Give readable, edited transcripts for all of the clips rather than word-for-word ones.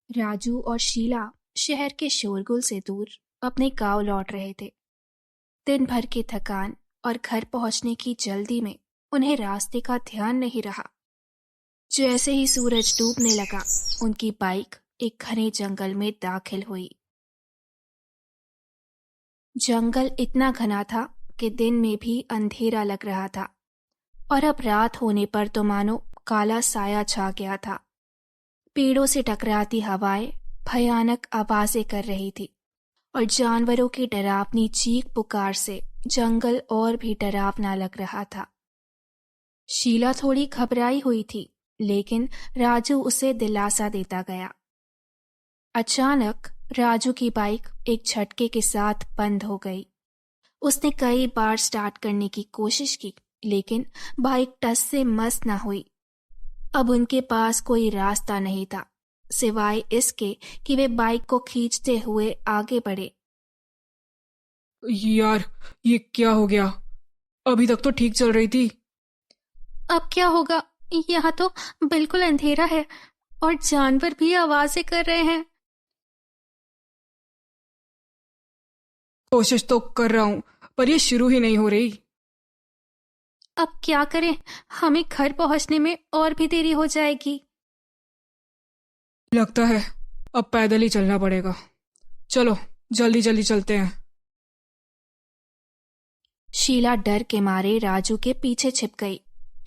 राजू और शीला शहर के शोरगुल से दूर अपने गांव लौट रहे थे। दिन भर की थकान और घर पहुंचने की जल्दी में उन्हें रास्ते का ध्यान नहीं रहा। जैसे ही सूरज डूबने लगा, उनकी बाइक एक घने जंगल में दाखिल हुई। जंगल इतना घना था कि दिन में भी अंधेरा लग रहा था, और अब रात होने पर तो मानो काला साया छा गया था। पेड़ों से टकराती हवाएं भयानक आवाजें कर रही थी, और जानवरों की डरावनी चीख पुकार से जंगल और भी डरावना लग रहा था। शीला थोड़ी घबराई हुई थी, लेकिन राजू उसे दिलासा देता गया। अचानक राजू की बाइक एक झटके के साथ बंद हो गई। उसने कई बार स्टार्ट करने की कोशिश की, लेकिन बाइक टस से मस न हुई। अब उनके पास कोई रास्ता नहीं था, सिवाय इसके कि वे बाइक को खींचते हुए आगे बढ़े। यार, ये क्या हो गया? अभी तक तो ठीक चल रही थी। अब क्या होगा? यहाँ तो बिल्कुल अंधेरा है और जानवर भी आवाजें कर रहे हैं। कोशिश तो कर रहा हूँ, पर ये शुरू ही नहीं हो रही। अब क्या करें? हमें घर पहुंचने में और भी देरी हो जाएगी। लगता है अब पैदल ही चलना पड़ेगा। चलो जल्दी जल्दी चलते हैं। शीला डर के मारे राजू के पीछे छिप गई।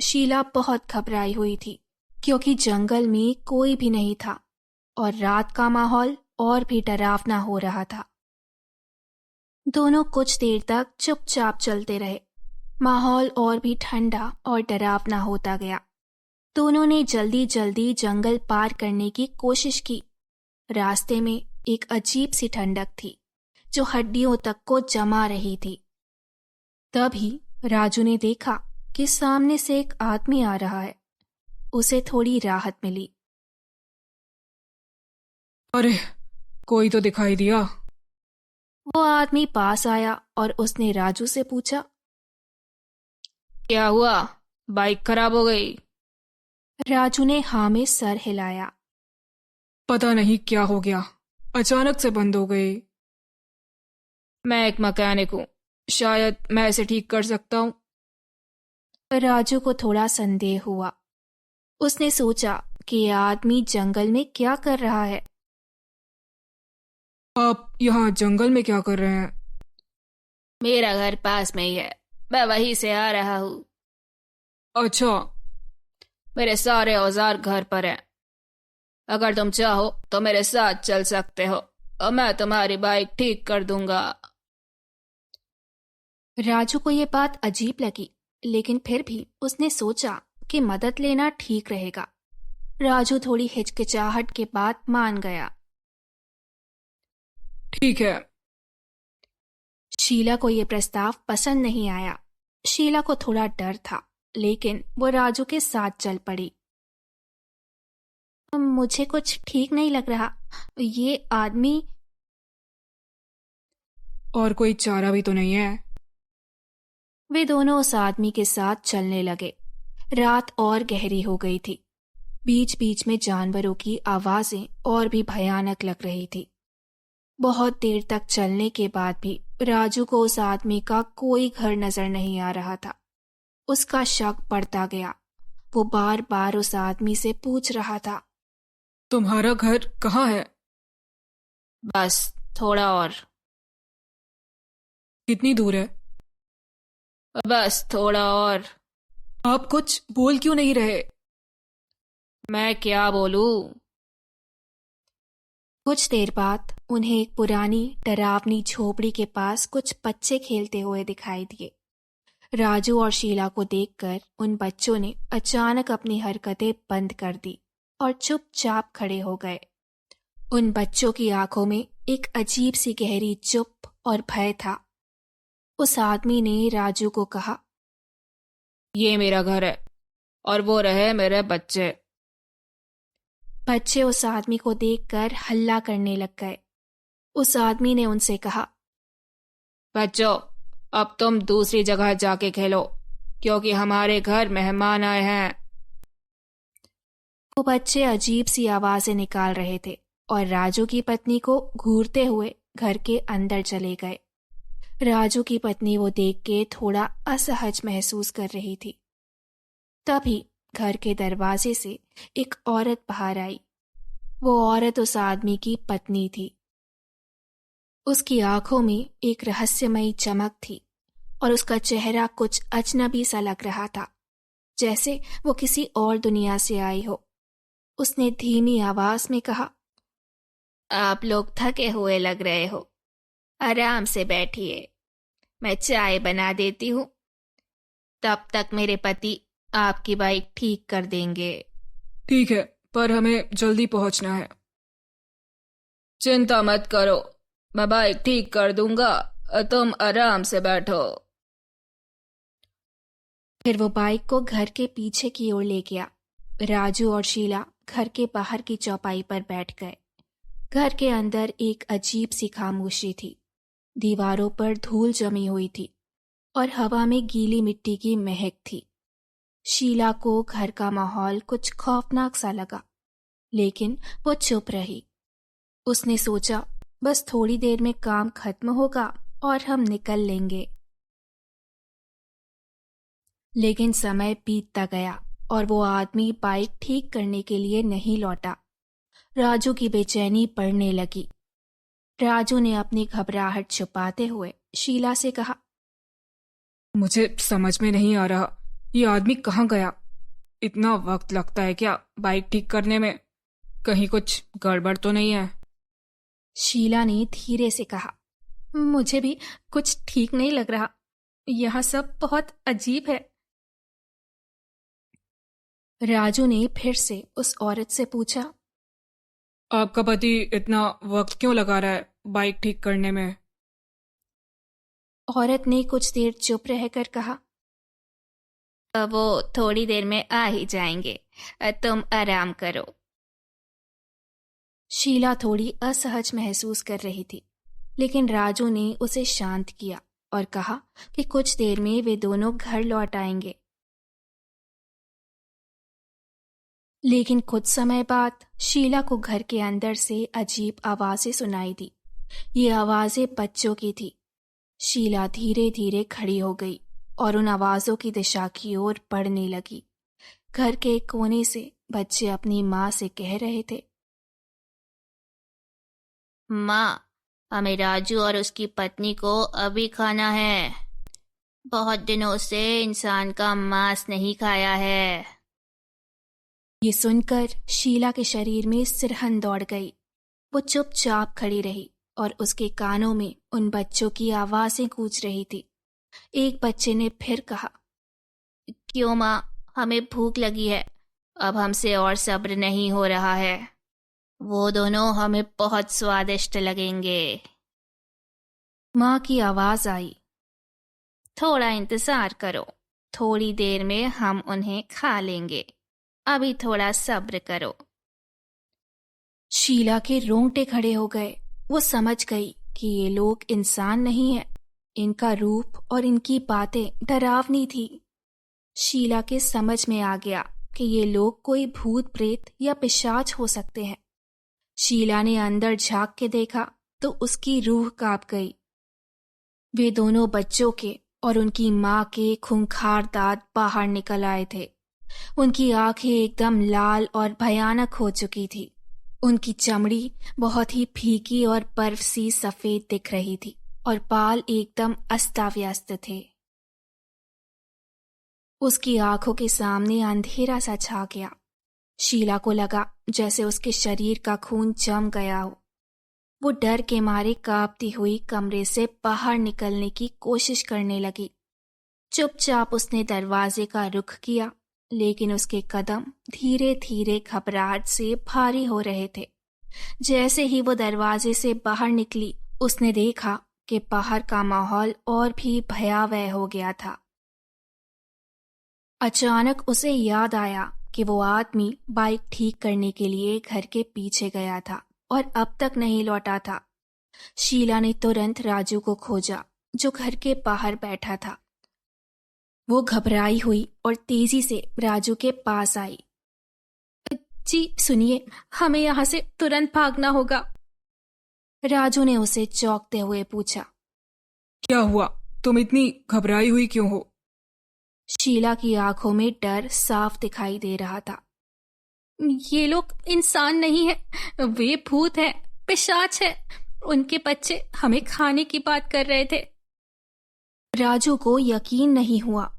शीला बहुत घबराई हुई थी, क्योंकि जंगल में कोई भी नहीं था और रात का माहौल और भी डरावना हो रहा था। दोनों कुछ देर तक चुपचाप चलते रहे। माहौल और भी ठंडा और डरावना होता गया। दोनों ने जल्दी जल्दी जंगल पार करने की कोशिश की। रास्ते में एक अजीब सी ठंडक थी, जो हड्डियों तक को जमा रही थी। तभी राजू ने देखा कि सामने से एक आदमी आ रहा है। उसे थोड़ी राहत मिली। अरे, कोई तो दिखाई दिया। वो आदमी पास आया और उसने राजू से पूछा, क्या हुआ? बाइक खराब हो गई? राजू ने हाँ में सर हिलाया। पता नहीं क्या हो गया, अचानक से बंद हो गई। मैं एक मैकेनिक हूँ, शायद मैं इसे ठीक कर सकता हूँ। राजू को थोड़ा संदेह हुआ। उसने सोचा कि यह आदमी जंगल में क्या कर रहा है। आप यहाँ जंगल में क्या कर रहे हैं? मेरा घर पास में ही है, मैं वहीं से आ रहा हूँ। अच्छा। मेरे सारे औजार घर पर हैं। अगर तुम चाहो तो मेरे साथ चल सकते हो और मैं तुम्हारी बाइक ठीक कर दूंगा। राजू को ये बात अजीब लगी, लेकिन फिर भी उसने सोचा कि मदद लेना ठीक रहेगा। राजू थोड़ी हिचकिचाहट के बाद मान गया। ठीक है। शीला को यह प्रस्ताव पसंद नहीं आया। शीला को थोड़ा डर था, लेकिन वो राजू के साथ चल पड़ी। मुझे कुछ ठीक नहीं लग रहा, ये आदमी। और कोई चारा भी तो नहीं है? वे दोनों उस आदमी के साथ चलने लगे। रात और गहरी हो गई थी। बीच बीच में जानवरों की आवाजें और भी भयानक लग रही थी। बहुत देर तक चलने के बाद भी राजू को उस आदमी का कोई घर नजर नहीं आ रहा था। उसका शक बढ़ता गया। वो बार बार उस आदमी से पूछ रहा था, तुम्हारा घर कहाँ है? बस थोड़ा और। कितनी दूर है? बस थोड़ा और। आप कुछ बोल क्यों नहीं रहे? मैं क्या बोलूं? कुछ देर बाद उन्हें एक पुरानी डरावनी झोपड़ी के पास कुछ बच्चे खेलते हुए दिखाई दिए। राजू और शीला को देखकर उन बच्चों ने अचानक अपनी हरकतें बंद कर दी और चुपचाप खड़े हो गए। उन बच्चों की आंखों में एक अजीब सी गहरी चुप और भय था। उस आदमी ने राजू को कहा, ये मेरा घर है और वो रहे मेरे बच्चे। बच्चे उस आदमी को देखकर हल्ला करने लग गए। उस आदमी ने उनसे कहा, बच्चों, अब तुम दूसरी जगह जाके खेलो, क्योंकि हमारे घर मेहमान आए हैं। वो बच्चे अजीब सी आवाजें निकाल रहे थे और राजू की पत्नी को घूरते हुए घर के अंदर चले गए। राजू की पत्नी वो देख के थोड़ा असहज महसूस कर रही थी। तभी घर के दरवाजे से एक औरत बाहर आई। वो औरत उस आदमी की पत्नी थी। उसकी आंखों में एक रहस्यमयी चमक थी और उसका चेहरा कुछ अजनबी सा लग रहा था, जैसे वो किसी और दुनिया से आई हो। उसने धीमी आवाज में कहा, आप लोग थके हुए लग रहे हो, आराम से बैठिए, मैं चाय बना देती हूँ। तब तक मेरे पति आपकी बाइक ठीक कर देंगे। ठीक है, पर हमें जल्दी पहुंचना है। चिंता मत करो, मैं बाइक ठीक कर दूंगा, तुम आराम से बैठो। फिर वो बाइक को घर के पीछे की ओर ले गया। राजू और शीला घर के बाहर की चौपाई पर बैठ गए। घर के अंदर एक अजीब सी खामोशी थी। दीवारों पर धूल जमी हुई थी और हवा में गीली मिट्टी की महक थी। शीला को घर का माहौल कुछ खौफनाक सा लगा, लेकिन वो चुप रही। उसने सोचा, बस थोड़ी देर में काम खत्म होगा और हम निकल लेंगे। लेकिन समय बीतता गया और वो आदमी बाइक ठीक करने के लिए नहीं लौटा। राजू की बेचैनी बढ़ने लगी। राजू ने अपनी घबराहट छुपाते हुए शीला से कहा, मुझे समझ में नहीं आ रहा, ये आदमी कहाँ गया? इतना वक्त लगता है क्या बाइक ठीक करने में? कहीं कुछ गड़बड़ तो नहीं है? शीला ने धीरे से कहा, मुझे भी कुछ ठीक नहीं लग रहा, यह सब बहुत अजीब है। राजू ने फिर से उस औरत से पूछा, आपका पति इतना वक्त क्यों लगा रहा है बाइक ठीक करने में? औरत ने कुछ देर चुप रहकर कहा, वो थोड़ी देर में आ ही जाएंगे, तुम आराम करो। शीला थोड़ी असहज महसूस कर रही थी, लेकिन राजू ने उसे शांत किया और कहा कि कुछ देर में वे दोनों घर लौट आएंगे। लेकिन कुछ समय बाद शीला को घर के अंदर से अजीब आवाजें सुनाई दी। ये आवाजें बच्चों की थी। शीला धीरे धीरे खड़ी हो गई और उन आवाजों की दिशा की ओर बढ़ने लगी। घर के एक कोने से बच्चे अपनी माँ से कह रहे थे, माँ, हमें राजू और उसकी पत्नी को अभी खाना है। बहुत दिनों से इंसान का मांस नहीं खाया है। ये सुनकर शीला के शरीर में सिरहन दौड़ गई। वो चुपचाप खड़ी रही और उसके कानों में उन बच्चों की आवाजें गूंज रही थी। एक बच्चे ने फिर कहा, क्यों माँ, हमें भूख लगी है, अब हमसे और सब्र नहीं हो रहा है। वो दोनों हमें बहुत स्वादिष्ट लगेंगे। माँ की आवाज आई, थोड़ा इंतजार करो, थोड़ी देर में हम उन्हें खा लेंगे, अभी थोड़ा सब्र करो। शीला के रोंगटे खड़े हो गए। वो समझ गई कि ये लोग इंसान नहीं है। इनका रूप और इनकी बातें डरावनी थी। शीला के समझ में आ गया कि ये लोग कोई भूत प्रेत या पिशाच हो सकते हैं। शीला ने अंदर झांक के देखा तो उसकी रूह कांप गई। वे दोनों बच्चों के और उनकी माँ के खूंखार दांत बाहर निकल आए थे। उनकी आंखें एकदम लाल और भयानक हो चुकी थी। उनकी चमड़ी बहुत ही फीकी और बर्फ सी सफेद दिख रही थी और बाल एकदम अस्ताव्यस्त थे। उसकी आंखों के सामने अंधेरा सा छा गया। शीला को लगा जैसे उसके शरीर का खून जम गया हो। वो डर के मारे कांपती हुई कमरे से बाहर निकलने की कोशिश करने लगी। चुपचाप उसने दरवाजे का रुख किया, लेकिन उसके कदम धीरे धीरे घबराहट से भारी हो रहे थे। जैसे ही वो दरवाजे से बाहर निकली, उसने देखा कि बाहर का माहौल और भी भयावह हो गया था। अचानक उसे याद आया कि वो आदमी बाइक ठीक करने के लिए घर के पीछे गया था और अब तक नहीं लौटा था। शीला ने तुरंत राजू को खोजा, जो घर के बाहर बैठा था। वो घबराई हुई और तेजी से राजू के पास आई। जी सुनिए, हमें यहाँ से तुरंत भागना होगा। राजू ने उसे चौंकते हुए पूछा। क्या हुआ? तुम इतनी घबराई हुई क्यों हो? शीला की आंखों में डर साफ दिखाई दे रहा था। ये लोग इंसान नहीं है, वे भूत है, पिशाच है। उनके बच्चे हमें खाने की बात कर रहे थे। राजू को यकीन नहीं हुआ,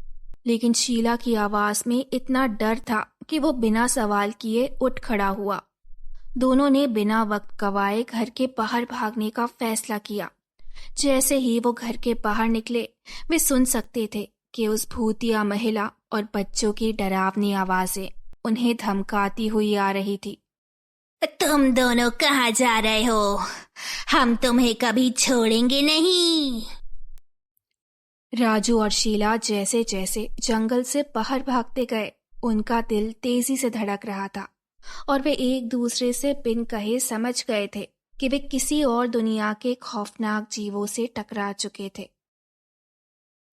लेकिन शीला की आवाज में इतना डर था कि वो बिना सवाल किए उठ खड़ा हुआ। दोनों ने बिना वक्त गवाए घर के बाहर भागने का फैसला किया। जैसे ही वो घर के बाहर निकले, वे सुन सकते थे कि उस भूतिया महिला और बच्चों की डरावनी आवाजें उन्हें धमकाती हुई आ रही थी। तुम दोनों कहाँ जा रहे हो? हम तुम्हें कभी छोड़ेंगे नहीं। राजू और शीला जैसे जैसे जंगल से बाहर भागते गए, उनका दिल तेजी से धड़क रहा था और वे एक दूसरे से बिन कहे समझ गए थे कि वे किसी और दुनिया के खौफनाक जीवों से टकरा चुके थे।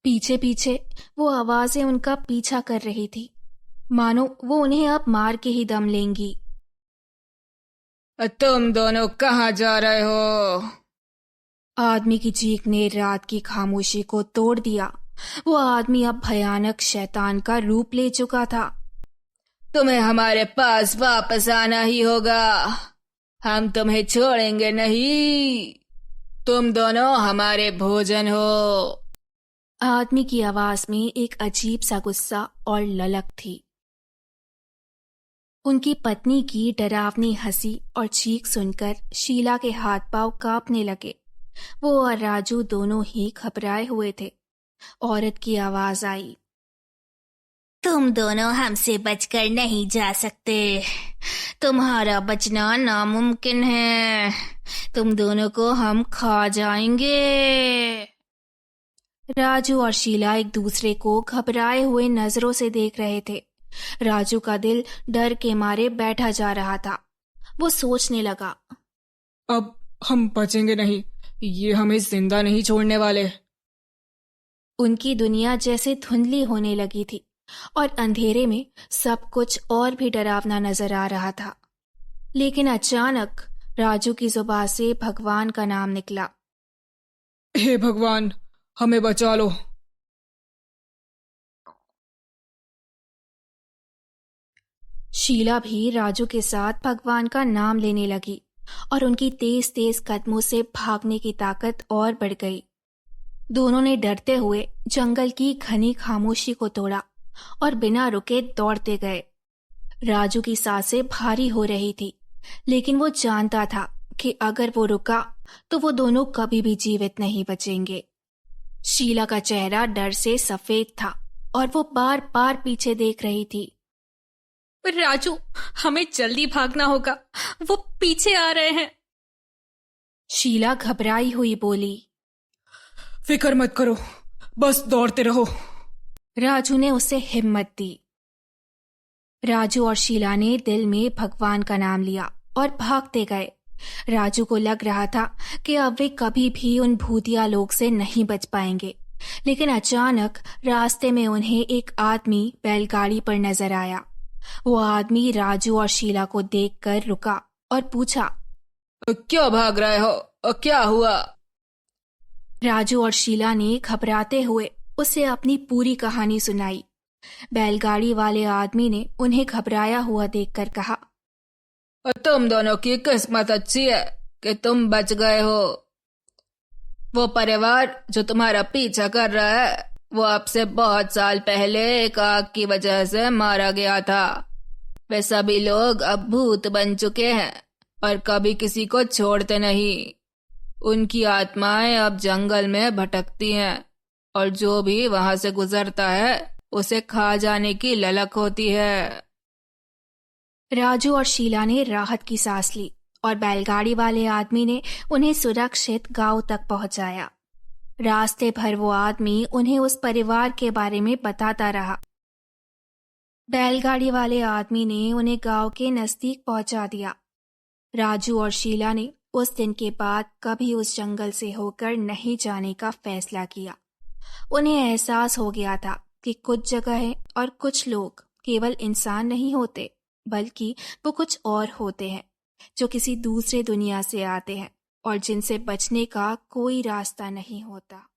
पीछे पीछे वो आवाजें उनका पीछा कर रही थी, मानो वो उन्हें अब मार के ही दम लेंगी। तुम दोनों कहाँ जा रहे हो? आदमी की चीख ने रात की खामोशी को तोड़ दिया। वो आदमी अब भयानक शैतान का रूप ले चुका था। तुम्हें हमारे पास वापस आना ही होगा, हम तुम्हें छोड़ेंगे नहीं। तुम दोनों हमारे भोजन हो। आदमी की आवाज में एक अजीब सा गुस्सा और ललक थी। उनकी पत्नी की डरावनी हंसी और चीख सुनकर शीला के हाथ पांव कांपने लगे। वो और राजू दोनों ही घबराए हुए थे। औरत की आवाज आई। तुम दोनों हमसे बचकर नहीं जा सकते। तुम्हारा बचना नामुमकिन है। तुम दोनों को हम खा जाएंगे। राजू और शीला एक दूसरे को घबराए हुए नजरों से देख रहे थे। राजू का दिल डर के मारे बैठा जा रहा था। वो सोचने लगा, अब हम बचेंगे नहीं, ये हमें जिंदा नहीं छोड़ने वाले। उनकी दुनिया जैसे धुंधली होने लगी थी और अंधेरे में सब कुछ और भी डरावना नजर आ रहा था। लेकिन अचानक राजू की जुबान से भगवान का नाम निकला। हे भगवान, हमें बचा लो। शीला भी राजू के साथ भगवान का नाम लेने लगी और उनकी तेज तेज कदमों से भागने की ताकत और बढ़ गई। दोनों ने डरते हुए जंगल की घनी खामोशी को तोड़ा और बिना रुके दौड़ते गए। राजू की सांसें भारी हो रही थी, लेकिन वो जानता था कि अगर वो रुका तो वो दोनों कभी भी जीवित नहीं बचेंगे। शीला का चेहरा डर से सफेद था और वो बार बार पीछे देख रही थी। राजू, हमें जल्दी भागना होगा, वो पीछे आ रहे हैं। शीला घबराई हुई बोली। फिक्र मत करो, बस दौड़ते रहो। राजू ने उसे हिम्मत दी। राजू और शीला ने दिल में भगवान का नाम लिया और भागते गए। राजू को लग रहा था कि अब वे कभी भी उन भूतिया लोग से नहीं बच पाएंगे, लेकिन अचानक रास्ते में उन्हें एक आदमी बैलगाड़ी पर नजर आया। वो आदमी राजू और शीला को देखकर रुका और पूछा, क्यों भाग रहे हो? क्या हुआ? राजू और शीला ने घबराते हुए उसे अपनी पूरी कहानी सुनाई। बैलगाड़ी वाले आदमी ने उन्हें घबराया हुआ देखकर कहा, तुम दोनों की किस्मत अच्छी है कि तुम बच गए हो। वो परिवार जो तुम्हारा पीछा कर रहा है, वो आपसे बहुत साल पहले एक आग की वजह से मारा गया था। वे सभी लोग अब भूत बन चुके हैं और कभी किसी को छोड़ते नहीं। उनकी आत्माएं अब जंगल में भटकती हैं और जो भी वहां से गुजरता है उसे खा जाने की ललक होती है। राजू और शीला ने राहत की सांस ली और बैलगाड़ी वाले आदमी ने उन्हें सुरक्षित गांव तक पहुंचाया। रास्ते भर वो आदमी उन्हें उस परिवार के बारे में बताता रहा। बैलगाड़ी वाले आदमी ने उन्हें गांव के नजदीक पहुंचा दिया। राजू और शीला ने उस दिन के बाद कभी उस जंगल से होकर नहीं जाने का फैसला किया। उन्हें एहसास हो गया था कि कुछ जगहें और कुछ लोग केवल इंसान नहीं होते, बल्कि वो कुछ और होते हैं जो किसी दूसरे दुनिया से आते हैं और जिनसे बचने का कोई रास्ता नहीं होता।